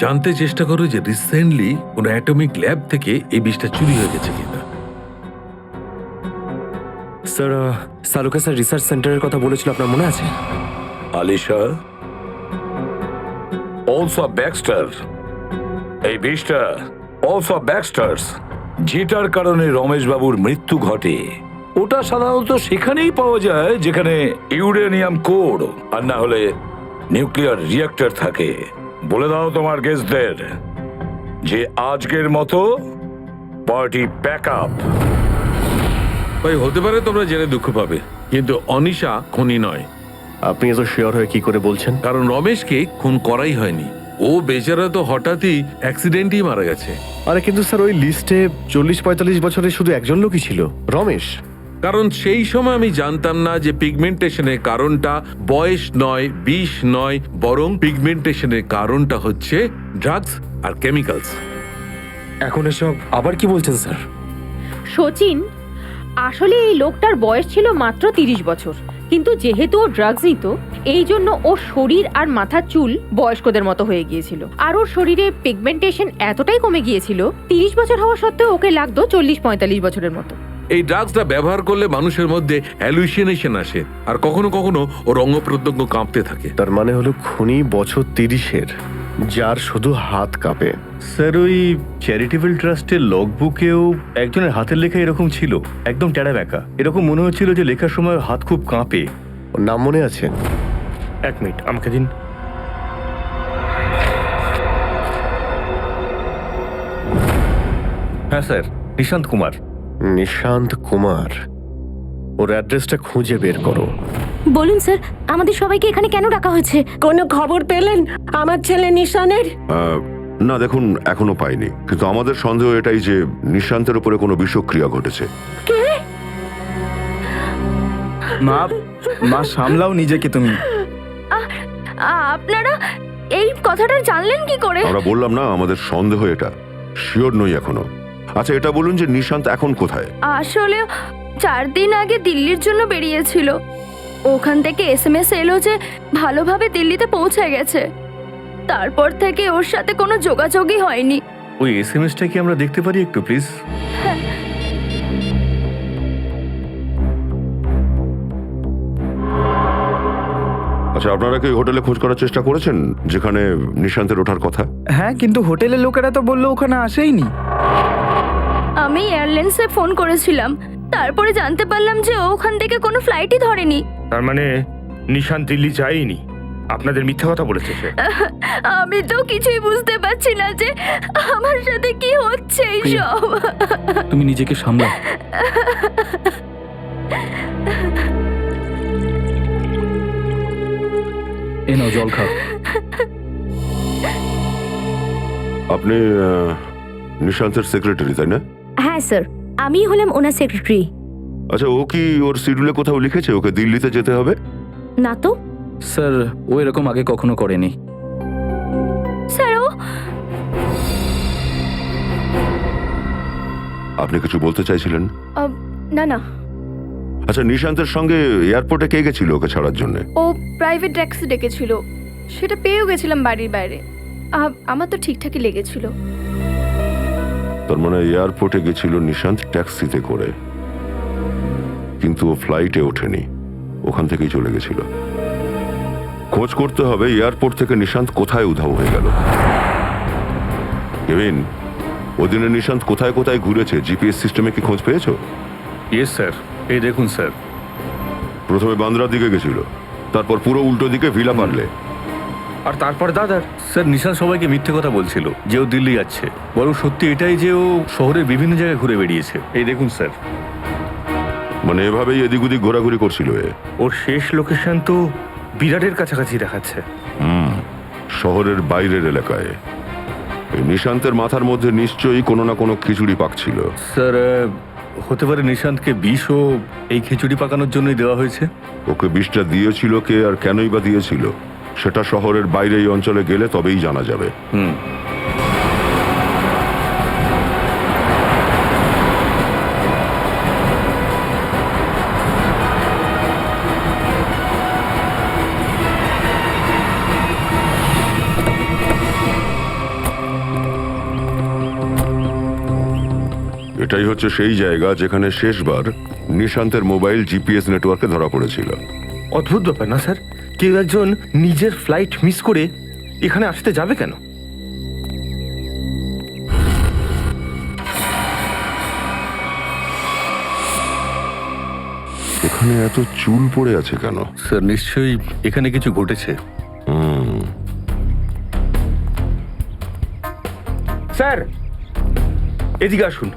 জানতে চেষ্টা করো যে রিসেন্টলি কোনো অ্যাটমিক ল্যাব থেকে এই বিষটা চুরি হয়ে গেছে কিনা। স্যার, সালুকা স্যার রিসার্চ সেন্টারের কথা বলেছিল, আপনার মনে আছে? আলিশা, অলসো ব্যাক্সটার, এই বিষটা অলসো ব্যাক্সটার্স, যেটার কারণে রমেশ বাবুর মৃত্যু ঘটে, ওটা সাধারণত সেখানেই পাওয়া যায় যেখানে ইউরেনিয়াম কোর আর না হলে নিউক্লিয়ার রিঅ্যাক্টর থাকে। বলে দাও তোমার গেস্টদের যে আজকের মতো পার্টি প্যাক আপ। ভাই, হতে পারে তোমরা জেনে দুঃখ পাবে, কিন্তু অনিশা খুনি নয়। আপনি এত শিওর হয়ে কি করে বলছেন? কারণ রমেশকে খুন করাই হয়নি, ও বেচারা তো হঠাৎই অ্যাক্সিডেন্টই মারা গেছে। আরে কিন্তু স্যার, ওই লিস্টে 40-45 বছরের শুধু একজন লোকই ছিল, রমেশ। কারণ সেই সময় আমি জানতাম না যে পিগমেন্টেশনের কারণটা বয়স নয়, বিষ নয়, বরং পিগমেন্টেশনের কারণটা হচ্ছে ড্রাগস আর কেমিক্যালস। এখন এসব আবার কি বলছেন স্যার? সচিন, আসলে এই লোকটার বয়স ছিল মাত্র 30 বছর, কিন্তু যেহেতু ও ড্রাগস নিত, এই জন্য ওর শরীর আর মাথার চুল বয়স্কদের মতো হয়ে গিয়েছিল। আর ওর শরীরে পিগমেন্টেশন এতটাই কমে গিয়েছিল, 30 বছর হওয়া সত্ত্বেও ওকে লাগতো 40-45 বছরের মতো। এই ড্রাগসটা ব্যবহার করলে মানুষের মধ্যে হ্যালুসিনেশন আসে, আর কখনো কখনো ওর অঙ্গ প্রত্যঙ্গ কাঁপতে থাকে। তার মানে হলো খুনি বছর 30-এর, যার শুধু হাত কাঁপে। স্যার, ওই চ্যারিটেবল ট্রাস্টের লগবুকেও একজনের হাতের লেখা এরকম ছিল, একদম টেরা ব্যাকা। এরকম মনে হচ্ছিল যে লেখার সময় হাত খুব কাঁপে। ওর নাম মনে আছে? 1 মিনিট আমাকে দিন। হ্যাঁ স্যার, নিশান্ত কুমার। নিশান্ত কুমার। ওর অ্যাড্রেসটা খুঁজে বের করো। বলুন স্যার, আমাদের সবাইকে এখানে কেন ডাকা হয়েছে? কোনো খবর পেলেন আমার ছেলে নিশানের? না দেখুন, এখনো পাইনি, কিন্তু আমাদের সন্দেহ এটাই যে নিশান্তের উপরে কোনো বিষক্রিয়া ঘটেছে। মা সামলাও নিজেকে তুমি। আপনারা এই কথাটা জানলেন কি করে? আমরা বললাম না, আমাদের সন্দেহ এটা, শিওর নই এখনো। আচ্ছা, এটা বলুন যে নিশান্ত এখন কোথায়? আসলে 4 দিন আগে দিল্লির জন্য বেরিয়েছিল। ওখান থেকে এসএমএস এলো যে ভালোভাবে দিল্লিতে পৌঁছে গেছে। তারপর থেকে ওর সাথে কোনো যোগাযোগই হয়নি। ওই এসএমএসটা কি আমরা দেখতে পারি একটু প্লিজ? আচ্ছা, আপনারা কি হোটেলে খোঁজ করার চেষ্টা করেছেন যেখানে নিশান্তের ওঠার কথা? হ্যাঁ, কিন্তু হোটেলের লোকেরা তো বললো ওখানে আসেইনি। আমি এয়ারলাইন্সে ফোন করেছিলাম, তারপরে জানতে পারলাম যে ও ওখান থেকে কোনো ফ্লাইটই ধরেনি। তার মানে নিশান্ত দিল্লি যায়নি, আপনাদের মিথ্যা কথা বলেছে সে। আমি তো কিছুই বুঝতে পারছি না যে আমার সাথে কি হচ্ছে এইসব। তুমি নিজেকে সামলাও। এ নাও জল খাও। আপনি নিশান্তের সেক্রেটারি, তাই না? হ্যাঁ স্যার, আমি হলাম ওনার সেক্রেটারি। আচ্ছা, ও কি ওর শিডিউলে কোথাও লিখেছে ওকে দিল্লিতে যেতে হবে? না তো স্যার, ও এরকম আগে কখনো করেনি। স্যার, ও আপনি কিছু বলতে চাইছিলেন? না না, আচ্ছা, নিশান্তের সঙ্গে এয়ারপোর্টে কে গেছিল ওকে ছাড়ার জন্য? ও প্রাইভেট ট্যাক্সি ডেকেছিল, সেটা পেয়েও গেছিলাম বাড়ির বাইরে। আমার তো ঠিকঠাকই লেগেছিল। তার মানে এয়ারপোর্টে গেছিল নিশান্ত ট্যাক্সিতে করে, কিন্তু ও ফ্লাইটে ওঠেনি, ওখান থেকেই চলে গেছিল। খোঁজ করতে হবে এয়ারপোর্ট থেকে নিশান্ত কোথায় উধাও হয়ে গেল। কেভিন, ওদিনে নিশান্ত কোথায় কোথায় ঘুরেছে জিপিএস সিস্টেমে কি খোঁজ পেয়েছো? ইয়েস স্যার, এই দেখুন স্যার। প্রথমে বান্দ্রার দিকে গেছিল, তারপর পুরো উল্টো দিকে ভিলা পারলে, আর তারপর দাদার। স্যার, নিশান্ত সবাইকে মিথ্যে কথা বলছিল যে ও দিল্লি যাচ্ছে। বরং সত্যি এটাই যে ও শহরের বিভিন্ন জায়গায় ঘুরে বেরিয়েছে। এই দেখুন স্যার। মানে এভাবেই এদিক ওদিক ঘোরাঘুরি করছিল এ। ওর শেষ লোকেশন তো বিরাটের কাছাকাছি দেখাচ্ছে। শহরের বাইরের এলাকায়। এই নিশান্তের মাথার মধ্যে নিশ্চয়ই কোনো না কোনো খিচুড়ি পাকছিল। স্যার, হতে পারে নিশান্তকে বিষও এই খিচুড়ি পাকানোর জন্যই দেওয়া হয়েছে। ওকে বিষটা দিয়েছিল কে আর কেনই বা দিয়েছিল সেটা শহরের বাইরে এই অঞ্চলে গেলে তবেই জানা যাবে। এটাই হচ্ছে সেই জায়গা যেখানে শেষবার নিশান্তের মোবাইল জিপিএস নেটওয়ার্কে ধরা পড়েছিল। অদ্ভুত ব্যাপার না স্যার? কেউ একজন নিজের ফ্লাইট মিস করে এখানে আসতে যাবে কেন? এখানে এত চুল পড়ে আছে কেন? স্যার, নিশ্চয়ই এখানে কিছু ঘটেছে। স্যার, এদিকে আসুন।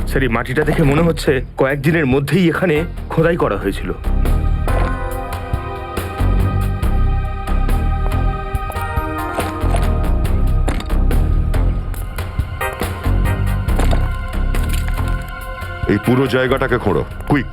স্যার, এই মাটিটা দেখে মনে হচ্ছে কয়েকদিনের মধ্যেই এখানে খোদাই করা হয়েছিল। এই পুরো জায়গাটাকে খোঁড়ো, কুইক।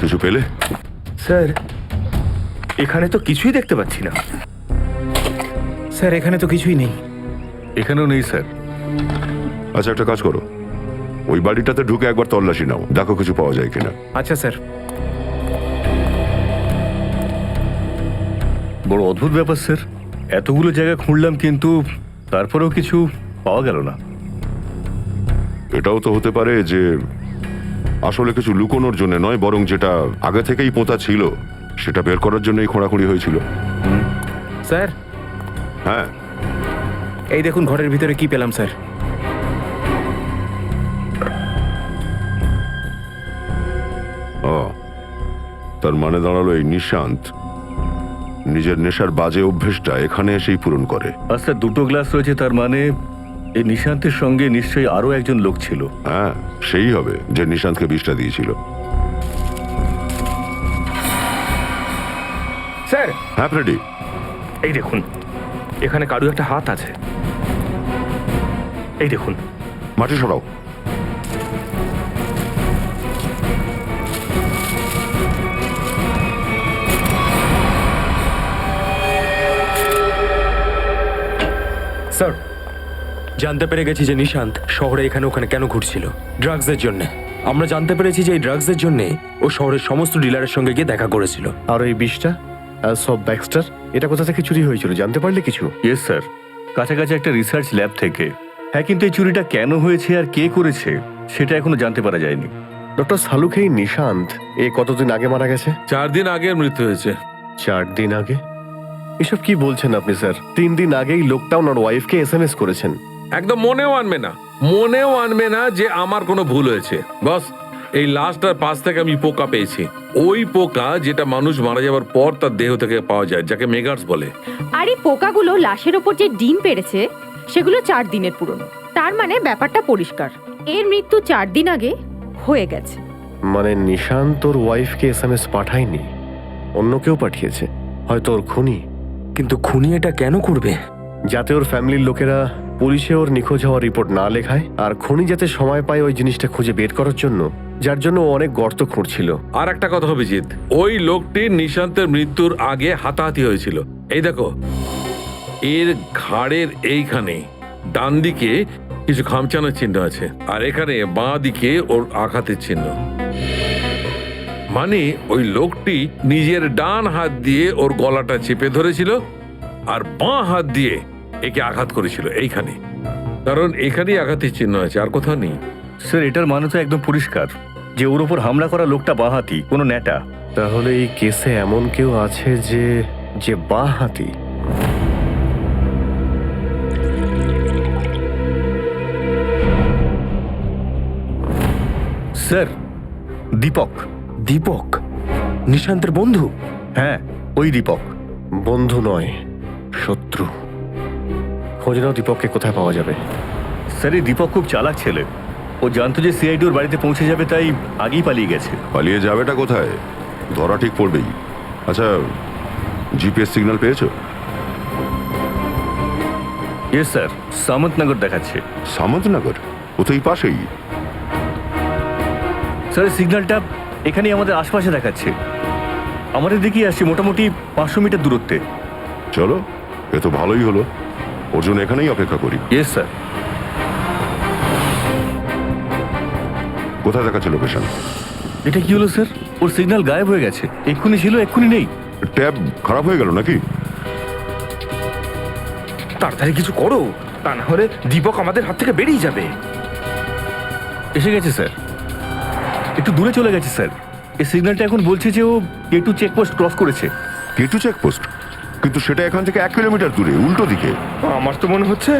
কিছু পেলে? স্যার, এখানে তো কিছুই দেখতে পাচ্ছি না। স্যার, এখানে তো কিছুই নেই। এখানেও নেই স্যার। আচ্ছা, একটা কাজ করো, ওই বাড়িটাতে ঢুকে একবার তল্লাশি নাও, দেখো কিছু পাওয়া যায় কিনা। আচ্ছা স্যার। বড় অদ্ভুত ব্যাপার স্যার, এতগুলো জায়গা খুঁড়লাম কিন্তু তারপরেও কিছু পাওয়া গেল না। এটাও তো হতে পারে যে আসলে কিছু লুকোনোর জন্য নয়, বরং যেটা আগে থেকেই পোঁতা ছিল সেটা বের করার জন্যই খোঁড়াখুঁড়ি হয়েছিল। স্যার, হ্যাঁ, এই দেখুন ঘরের ভিতরে কি পেলাম স্যার। ও, তার মানে দাঁড়ালো এই নিশান্ত নিজের নেশার বাজে অভ্যেসটা এখানে এসেই পূরণ করে। আর স্যার, দুটো গ্লাস রয়েছে, তার মানে এই নিশান্তের সঙ্গে নিশ্চয়ই আরো একজন লোক ছিল। হ্যাঁ, সেই হবে যে নিশান্তকে বিষটা দিয়েছিল। স্যার হ্যাঁ ফ্রেডি, এই দেখুন, এখানে কারো একটা হাত আছে। এই দেখুন। মাটি সরাও। স্যার, জানতে পেরে গেছি যে নিশান্ত শহরে এখানে ওখানে কেন ঘুরছিল, ড্রাগসের জন্য। আমরা জানতে পেরেছি যে এই ড্রাগসের জন্য ও শহরের সমস্ত ডিলারের সঙ্গে গিয়ে দেখা করেছিল। আর এই বিষটা সব ব্যাক্সটার, এটা কোথা থেকে চুরি হয়েছিল জানতে পারলে কিছু? ইয়েস স্যার, কাছাকাছি একটা রিসার্চ ল্যাব থেকে। হ্যাঁ, কিন্তু এই চুরিটা কেন হয়েছে আর কে করেছে সেটা এখনো জানতে পারা যায়নি। ডক্টর সালুখেই নিশান্ত কতদিন আগে মারা গেছে? 4 দিন আগে মৃত্যু হয়েছে। 4 দিন আগে? এসব কি বলছেন আপনি স্যার? 3 দিন আগেই লোকটা ওনার ওয়াইফকে SMS করেছেন। একদম মনেও আনবে না যে আমার কোনো ভুল হয়েছে। বস, এই লাশটার পাশ থেকে আমি পোকা পেয়েছি, ওই পোকা যেটা মানুষ মারা যাওয়ার পর তার দেহ থেকে পাওয়া যায়, যাকে মেগার্স বলে। আর এই পোকাগুলো লাশের ওপর যে ডিম পেড়েছে সেগুলো 4 দিনের পুরনো। তার মানে ব্যাপারটা পরিষ্কার, এর মৃত্যু 4 দিন আগে হয়ে গেছে। মানে নিশান্ত ওর ওয়াইফকে SMS পাঠায়নি, অন্য কেউ পাঠিয়েছে, হয়তো ওর খুনি। কিন্তু খুনি এটা কেন করবে? যাতে ওর ফ্যামিলির লোকেরা পুলিশে ওর নিখোঁজ হওয়ার রিপোর্ট না লেখায়, আর খুনি যাতে সময় পায় ওই জিনিসটা খুঁজে বের করার জন্য, যার জন্য ও অনেক গর্ত খুঁড়ছিল। আর একটা কথা অভিজিৎ, ওই লোকটির নিশান্তের মৃত্যুর আগে হাতাহাতি হয়েছিল। এই দেখো, এর ঘাড়ের এইখানে ডান দিকে কিছু খামচানোর চিহ্ন আছে, আর এখানে বাঁ দিকে ওর আঘাতের চিহ্ন। মানে ওই লোকটি নিজের ডান হাত দিয়ে ওর গলাটা চেপে ধরেছিল আর বাঁ হাত দিয়ে একে আঘাত করেছিল এইখানে, কারণ এখানেই আঘাতের চিহ্ন আছে, আর কোথাও নেই। স্যার, এটার মানে তো একদম পরিষ্কার যে ওর উপর হামলা করা লোকটা বাঁহাতি, কোনো নেটা। তাহলে এই কেসে এমন কেউ আছে যে বাঁ হাতি? স্যার, দীপক। দীপক নিশান্তের বন্ধু? হ্যাঁ, ওই দীপক। বন্ধু নয়, শত্রু। খোঁজ নাও দীপককে কোথায় পাওয়া যাবে। স্যার, এই দীপক খুব চালাক ছেলে। ও জানতো যে সিআইডি ওর বাড়িতে পৌঁছে যাবে, তাই আগেই পালিয়ে গেছে। পালিয়ে যাবেটা কোথায়? ধরা ঠিক পড়বেই। আচ্ছা, জিপিএস সিগন্যাল পেয়েছো? ইয়েস স্যার, সামন্তনগর দেখাচ্ছে। সামন্তনগর? ও তো এই পাশেই। স্যার, সিগন্যালটা এখানেই আমাদের আশপাশে দেখাচ্ছে, আমাদের দিকেই আসছে, মোটামুটি 500 মিটার দূরত্বে। চলো, এ তো ভালোই হলো। ওর জন্য এখানেই অপেক্ষা করি। Yes sir. কোথায় দেখাচ্ছে লোকেশন? এটা কি হলো স্যার? ওর সিগন্যাল গায়েব হয়ে গেছে। এক্ষুনি ছিল, এক্ষুনি নেই। ট্যাব খারাপ হয়ে গেল নাকি? তাড়াতাড়ি কিছু করো, তা না হলে দীপক আমাদের হাত থেকে বেরিয়ে যাবে। এসে গেছে স্যার, একটু দূরে চলে গেছে স্যার। এই সিগন্যালটা এখন বলছে যে ও K2 চেকপোস্ট ক্রস করেছে। K2 checkpost? কিন্তু সেটা এখান থেকে 1 কিলোমিটার দূরে, উল্টো দিকে। আমার তো মনে হচ্ছে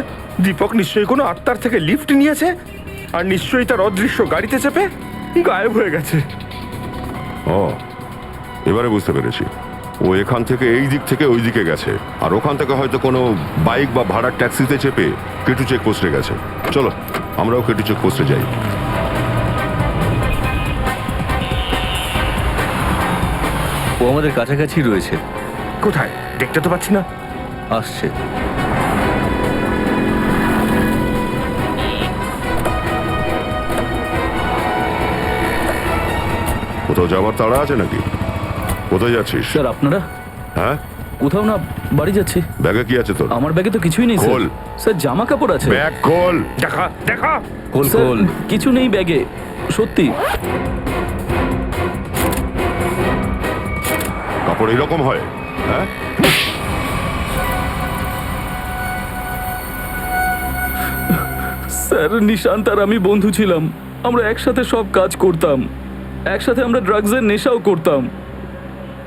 দীপক নিশ্চয়ই কোনো আত্মার থেকে লিফট নিয়েছে, আর নিশ্চয়ই তার অদৃশ্য গাড়িতে চেপে গায়েব হয়ে গেছে। ও, এবারে বুঝতে পেরেছি। ও এখান থেকে এই দিক থেকে ওই দিকে গেছে, আর ওখান থেকে হয়তো কোনো বাইক বা ভাড়ার ট্যাক্সিতে চেপে K2 চেকপোস্টে গেছে। চলো, আমরাও K2 চেকপোস্টে যাই। ও আমাদের কাছাকাছি রয়েছে। কোথায় দেখতে তো পাচ্ছি না। আসছে। কোথাও যাওয়ার তাড়া আছে নাকি? কোথায় যাচ্ছিস? স্যার, আপনারা? হ্যাঁ, কোথাও না, বাড়ি যাচ্ছি। ব্যাগে কি আছে তোর? আমার ব্যাগে তো কিছুই নেই খোল। স্যার, জামা কাপড় আছে। ব্যাগ খোল। দেখা দেখা। খোল স্যার, খোল। কিছু নেই ব্যাগে, সত্যি। কাপড় এরকম হয়? হ্যাঁ, স্যার, নিশান্ত আর আমি বন্ধু ছিলাম। আমরা একসাথে সব কাজ করতাম, একসাথে আমরা ড্রাগসের নেশাও করতাম।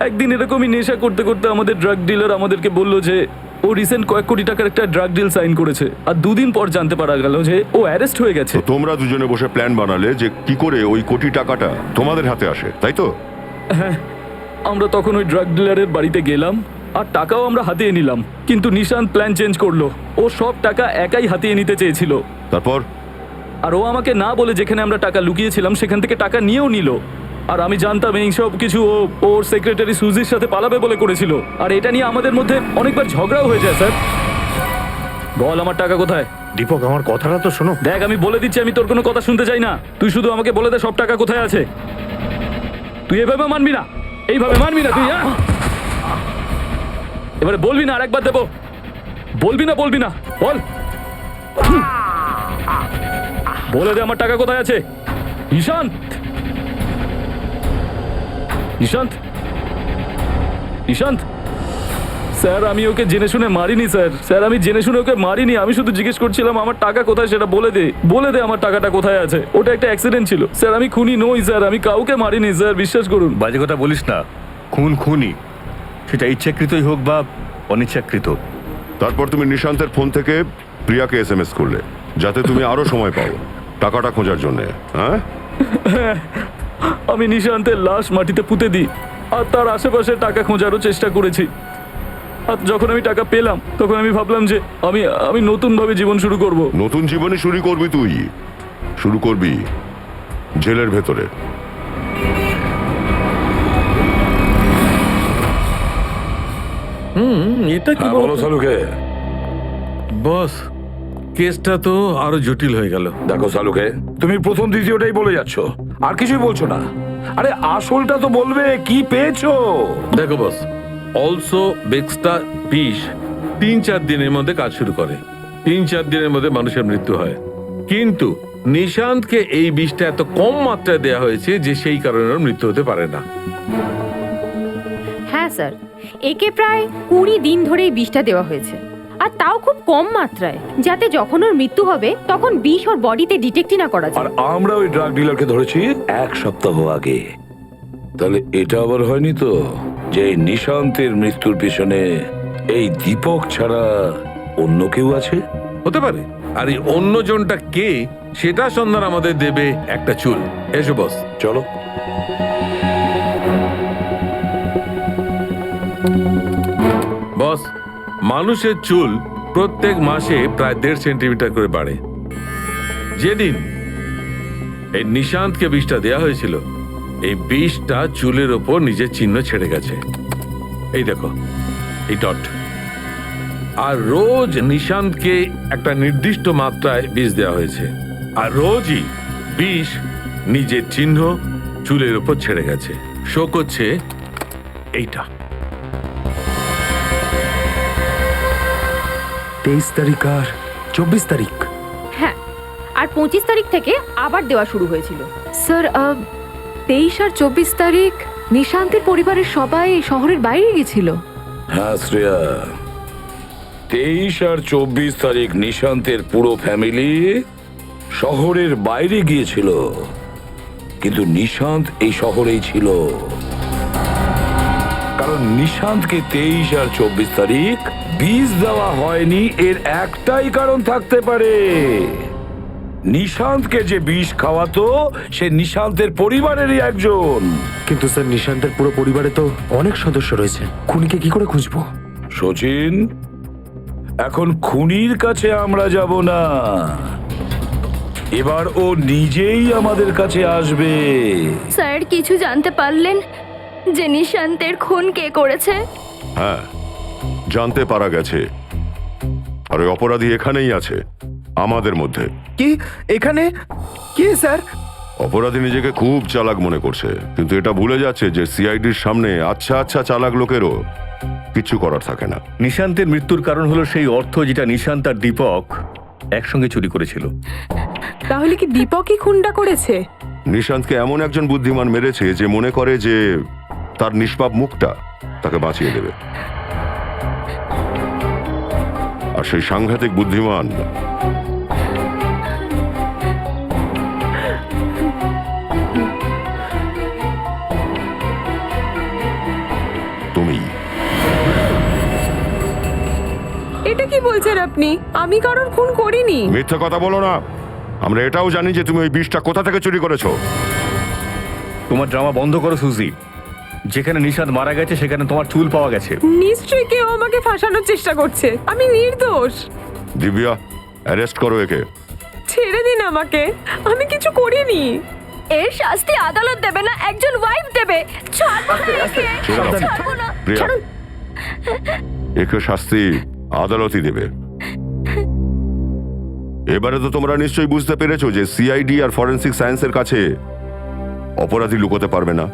একদিন এরকমই নেশা করতে করতে আমাদের ড্রাগ ডিলার আমাদেরকে বলল যে ও রিসেন্ট কয়েক কোটি টাকার একটা ড্রাগ ডিল সাইন করেছে, আর 2 দিন পর জানতে পারা গেল যে ও অ্যারেস্ট হয়ে গেছে। তো তোমরা দুজনে বসে প্ল্যান বানালে যে কি করে ওই কোটি টাকাটা তোমাদের হাতে আসে, তাই তো? হ্যাঁ, আমরা তখন ওই ড্রাগ ডিলারের বাড়িতে গেলাম আর টাকাও আমরা হাতিয়ে নিলাম, কিন্তু নিশান্ত প্ল্যান চেঞ্জ করলো। ও সব টাকা একাই হাতিয়ে নিতে চেয়েছিল। তারপর? আর ও আমাকে না বলে যেখানে আমরা টাকা লুকিয়েছিলাম সেখান থেকে টাকা নিয়েও নিল। আর আমি জানতাম এই সব কিছু ও ওর সেক্রেটারি সুজির সাথে পালাবে বলে করেছিল। আর এটা নিয়ে আমাদের মধ্যে অনেকবার ঝগড়াও হয়ে যায় স্যার। বল আমার টাকা কোথায়? দীপক, আমার কথাটা তো শোনো। দেখ, আমি বলে দিচ্ছি, আমি তোর কোনো কথা শুনতে চাই না। তুই শুধু আমাকে বলে দে সব টাকা কোথায় আছে। তুই এভাবে মানবি না, এইভাবে মানবি না তুই। হ্যাঁ, এবারে বলবি না, আরেকবার দেবো। বলবি না বল। বলে দে আমার টাকা কোথায় আছে। নিশান্ত, নিশান্ত, নিশান্ত। স্যার, আমি ওকে জেনে শুনে মারিনি স্যার, আমি জেনে শুনে ওকে মারিনি। আমি শুধু জিজ্ঞেস করছিলাম আমার টাকা কোথায়, সেটা বলে দে আমার টাকাটা কোথায় আছে। ওটা একটা অ্যাক্সিডেন্ট ছিল স্যার, আমি খুনি নই স্যার, আমি কাউকে মারিনি স্যার, বিশ্বাস করুন। বাজে কথা বলিস না। খুনি, সেটা ইচ্ছাকৃতই হোক বা অনিচ্ছাকৃত। তারপর তুমি নিশান্তের ফোন থেকে প্রিয়াকে এসএমএস করলে যাতে তুমি আরো সময় পাও টাকাটা খোঁজার জন্য। হ্যাঁ, আমি নিশান্তের লাশ মাটিতে পুঁতে দিই আর তার আশেপাশে টাকা খোঁজারও চেষ্টা করেছি। আর যখন আমি টাকা পেলাম তখন আমি ভাবলাম যে আমি নতুনভাবে জীবন শুরু করব। নতুন জীবনে শুরু করবি তুই, শুরু করবি জেলের ভেতরে। এটা কি বলো সালুকে। বস, কেসটা তো আরো জটিল হয়ে গেল। দেখো সালুকে, তুমি প্রথম দ্বিতীয়টাই বলে যাচ্ছ, আর কিছুই বলছো না। আরে আসলটা তো বলবে, কি পেয়েছো? দেখো বস, অলসো বেক্সটা বিষ 3-4 দিনের মধ্যে কাজ শুরু করে। 3-4 দিনের মধ্যে মানুষের মৃত্যু হয়। কিন্তু নিশান্তকে এই বিষটা এত কম মাত্রায় দেয়া হয়েছে যে সেই কারণে ওর মৃত্যু হতে পারে না। হ্যাঁ স্যার, একে প্রায় 20 দিন ধরে এই বিষটা দেওয়া হয়েছে, আর তাও খুব কম মাত্রায়, যাতে যখন ওর মৃত্যু হবে তখন বিষ ওর বডিতে ডিটেক্টই না করা আর যায়। আমরা ওই ড্রাগ ডিলারকে ধরেছি 1 সপ্তাহ আগে। তাহলে এটা আবার হয়নি তো যে এই নিশান্তের মৃত্যুর পিছনে এই দীপক ছাড়া অন্য কেউ আছে? হতে পারে। আর এই অন্যজনটা কে সেটা সন্ধান আমাদের দেবে একটা চুল। এসো বস, চলো। বস, মানুষের চুল প্রত্যেক মাসে প্রায় 1.5 সেন্টিমিটার করে বাড়ে। যেদিন এই নিশান্তকে বিষটা দেয়া হয়েছিল, এই বিষটা চুলের ওপর নিজের চিহ্ন ছেড়ে গেছে। এই দেখো, এই ডট। আর রোজ নিশান্তকে একটা নির্দিষ্ট মাত্রায় বিষ দেওয়া হয়েছে, আর রোজই বিষ নিজের চিহ্ন চুলের ওপর ছেড়ে গেছে। শো করছে এইটা। 23 তারিখ আর 24 তারিখ। হ্যাঁ, আর 25 তারিখ থেকে আবার দেওয়া শুরু হয়েছিল। স্যার, 23 আর 24 তারিখ নিশান্তের পরিবারের সবাই শহরের বাইরে গেছিল। হ্যাঁ শ্রেয়া, 23 আর 24 তারিখ নিশান্তের পুরো ফ্যামিলি শহরের বাইরে গিয়েছিল, কিন্তু নিশান্ত এই শহরেই ছিল। কারণ নিশান্তকে 23 আর 24 তারিখ বিষ দেওয়া হয়নি, এর একটাই কারণ থাকতে পারে। নিশান্তকে যে বিষ খাওয়াতো সে নিশান্তের পরিবারেরই একজন। কিন্তু স্যার, নিশান্তের পুরো পরিবারে তো অনেক সদস্য রয়েছে, খুনিকে কি করে খুঁজবো? সচিন, এখন খুনির কাছে আমরা যাব না, এবার ও নিজেই আমাদের কাছে আসবে। স্যার, কিছু জানতে পারলেন যে নিশান্তের খুন কে করেছে? হ্যাঁ, জানতে পারা গেছে। আর ওই অপরাধী এখানেই আছে, আমাদের মধ্যে। কি এখানে? কি স্যার? অপরাধী নিজেকে খুব চালাক মনে করছে, কিন্তু এটা ভুলে যাচ্ছে যে সিআইডির সামনে আচ্ছা চালাক লোকেরও কিছু করার থাকে না। নিশান্তের মৃত্যুর কারণ হলো সেই অর্থ যেটা নিশান্ত আর দীপক একসঙ্গে চুরি করেছিল। তাহলে কি দীপকই খুনটা করেছে? নিশান্তকে এমন একজন বুদ্ধিমান মেরেছে যে মনে করে যে তার নিষ্পাপ মুখটা তাকে বাঁচিয়ে দেবে। আর সেই সাংঘাতিক বুদ্ধিমান তুমি। এটা কি বলছেন আপনি? আমি কারোর খুন করিনি। মিথ্যে কথা বলো না। আমরা এটাও জানি যে তুমি ওই বিষটা কোথা থেকে চুরি করেছো। তোমার ড্রামা বন্ধ করো সুজি। যেখানে নিশান্ত মারা গেছে সেখানে তোমার চুল পাওয়া গেছে। নিশ্চয়ই কেউ আমাকে ফাঁসানোর চেষ্টা করছে। আমি নির্দোষ। দিব্যা, অ্যারেস্ট করো একে। ছেড়ে দিন আমাকে, আমি কিছু করিনি। এর শাস্তি আদালত দেবে না, একজন ওয়াইফ দেবে। ছাড়বো না একে, ছাড়বো না। প্রিয়া, একে শাস্তি আদালতই দেবে। এবারে তো তোমরা নিশ্চয়ই বুঝতে পেরেছো যে সিআইডি আর ফরেনসিক সায়েন্সের কাছে অপরাধী লুকোতে পারবে না।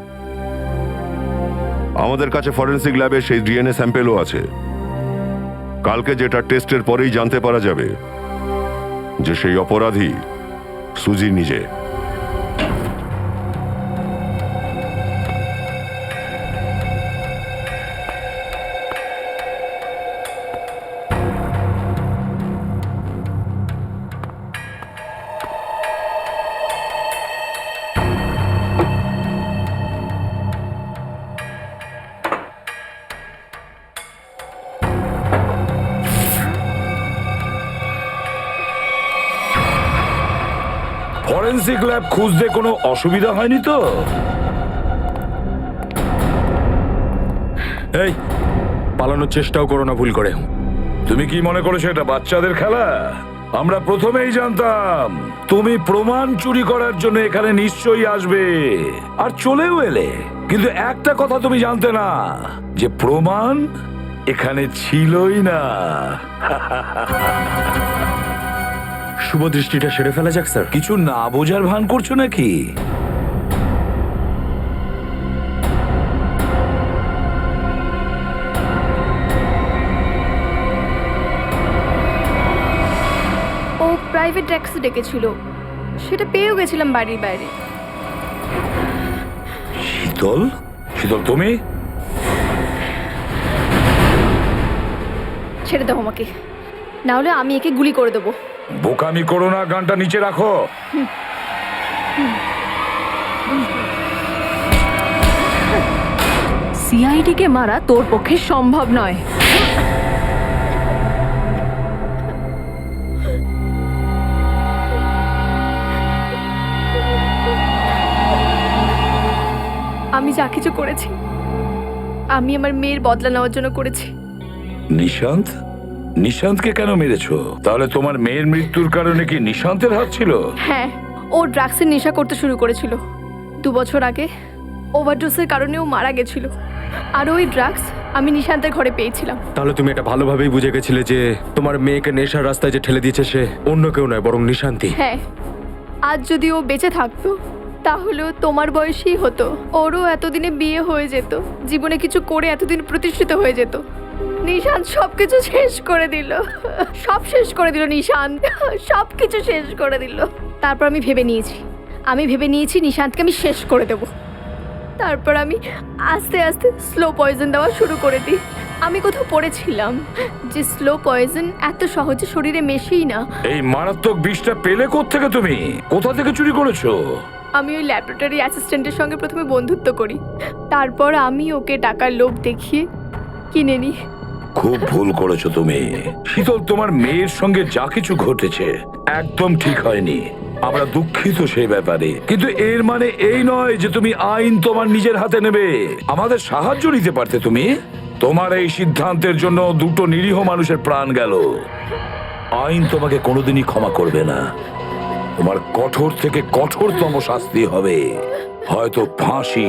আমাদের কাছে ফরেনসিক ল্যাবে সেই ডিএনএ স্যাম্পেলও আছে। কালকে যেটা টেস্টের পরেই জানতে পারা যাবে যে সেই অপরাধী সুজি নিজে। ফরেনসিক ল্যাব খুঁজতে কোনো অসুবিধা হয়নি তো? এই পালানোর চেষ্টাও করো না ভুল করে। তুমি কি মনে করেছো এটা বাচ্চাদের খেলা? আমরা প্রথমেই জানতাম তুমি প্রমাণ চুরি করার জন্য এখানে নিশ্চয়ই আসবে, আর চলেও এলে। কিন্তু একটা কথা তুমি জানতে না, যে প্রমাণ এখানে ছিলই না। শুভ দৃষ্টিটা সেরে ফেলা যাক স্যার। কিছু না বোঝার ভান করছো নাকি? ও প্রাইভেট ট্যাক্সি ডেকেছিল, সেটা পেয়েও গেছিলাম বাড়ির বাইরে। শীতল, শীতল তুমি? ছেড়ে দাও আমাকে, না হলে আমি একে গুলি করে দেবো। বোকামি করো না, গানটা নিচে রাখো। সিআইডি কে মারা তোর পক্ষে সম্ভব নয়। আমি যা কিছু করেছি আমি আমার মেয়ের বদলা নেওয়ার জন্য করেছি। নিশান্ত? নিশান্তকে কেন মেরেছো? তাহলে তোমার মেয়ের মৃত্যুর কারণে কি নিশান্তের হাত ছিল? হ্যাঁ, ও ড্রাগসের নেশা করতে শুরু করেছিল। 2 বছর আগে ওভারডোজের কারণে ও মারা গেছিল, আর ওই ড্রাগস আমি নিশান্তের ঘরে পেয়েছিলাম। তাহলে তুমি এটা ভালোভাবেই বুঝে গেছিলে যে তোমার মেয়েকে নেশার রাস্তায় যে ঠেলে দিয়েছে সে অন্য কেউ নয় বরং নিশান্তি। হ্যাঁ, আজ যদি ও বেঁচে থাকতো তাহলেও তোমার বয়সী হতো, ওরও এতদিনে বিয়ে হয়ে যেত, জীবনে কিছু করে এতদিন প্রতিষ্ঠিত হয়ে যেত। নিশান্ত সবকিছু শেষ করে দিল, সব শেষ করে দিল নিশান্ত, সবকিছু শেষ করে দিল। তারপর আমি ভেবে নিয়েছি নিশান্তকে আমি শেষ করে দেব। তারপর আমি আস্তে আস্তে স্লো পয়জন দেওয়া শুরু করে দিই। আমি কোথাও পড়েছিলাম যে স্লো পয়জন এত সহজে শরীরে মেশেই না। এই মারাত্মক বিষটা পেলে কোত্থেকে তুমি? কোথা থেকে চুরি করেছো? আমি ওই ল্যাবরেটরি অ্যাসিস্ট্যান্টের সঙ্গে প্রথমে বন্ধুত্ব করি, তারপর আমি ওকে টাকার লোভ দেখিয়ে কিনে নিই। খুব ভুল করেছো তুমি শীতল। তোমার মেয়ের সঙ্গে যা কিছু ঘটেছে একদম ঠিক হয়নি, আমরা দুঃখিত সেই ব্যাপারে। কিন্তু এর মানে এই নয় যে তুমি আইন তোমার নিজের হাতে নেবে। আমাদের সাহায্য নিতে পারতে তুমি। তোমার এই সিদ্ধান্তের জন্য 2টো নিরীহ মানুষের প্রাণ গেল। আইন তোমাকে কোনোদিনই ক্ষমা করবে না। তোমার কঠোর থেকে কঠোরতম শাস্তি হবে, হয়তো ফাঁসি।